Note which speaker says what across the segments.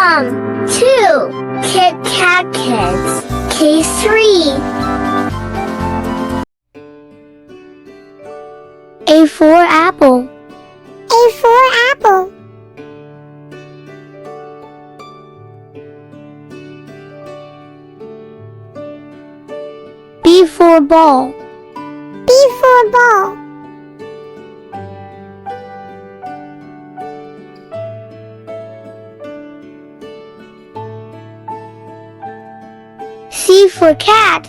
Speaker 1: Welcome to Kit Kat Kids K3. A for apple. A for apple. B for ball. B for ball. C for cat.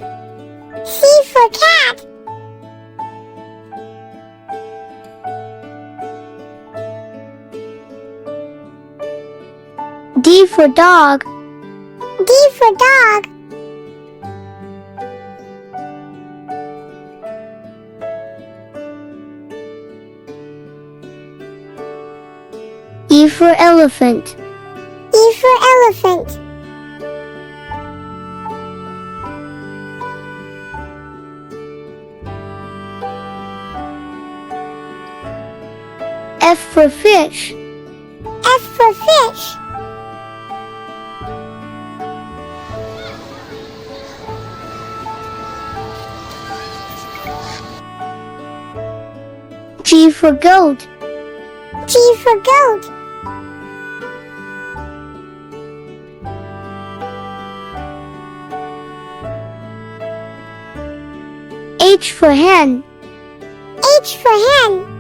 Speaker 1: C for cat. D for dog. D for dog. E for elephant. E for elephant. F for fish. F for fish. G for goat. G for goat. H for hen. H for hen.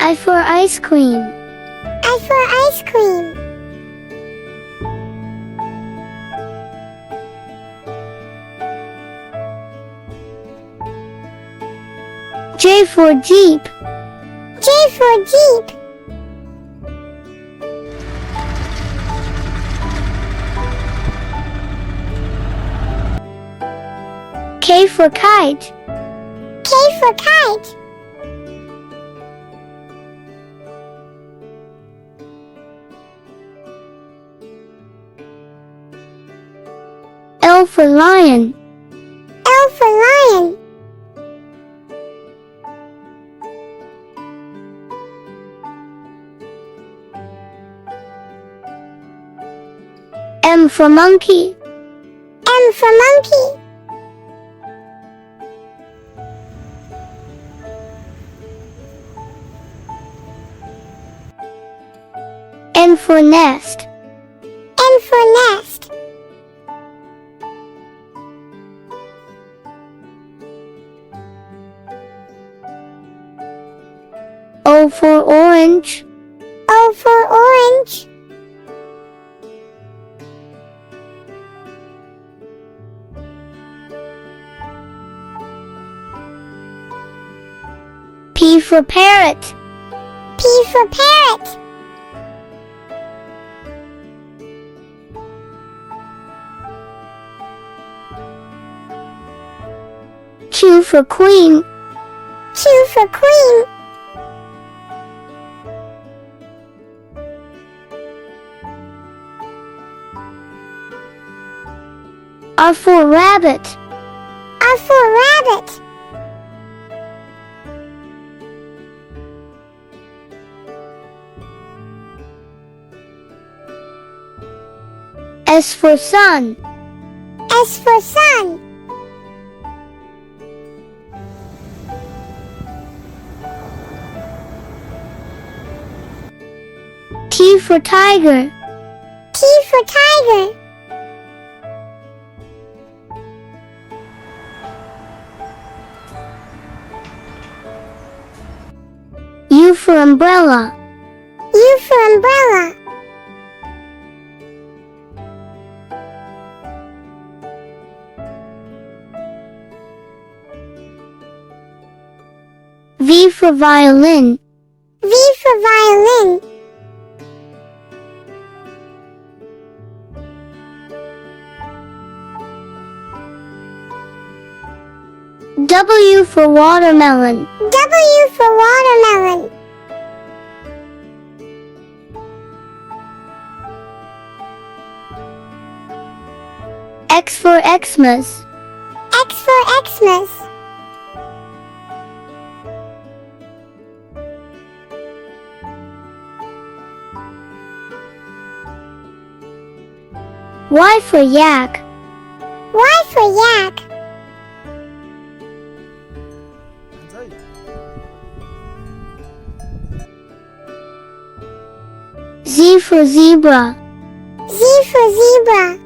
Speaker 1: I for ice cream. I for ice cream. J for jeep. J for jeep. K for kite. K for kite. L for lion. L for lion. M for monkey. M for monkey. N for nest. N for nest. O for orange. O for orange. P for parrot. P for parrot. Q for queen. Q for queen. R for rabbit. R for rabbit. S for sun. S for sun. T for tiger. T for tiger. U for umbrella. U for umbrella. V for violin. V for violin. W for watermelon. W for watermelon. X for Xmas. X for Xmas. Christmas. Y for yak. Y for yak. Z for zebra. Z for zebra.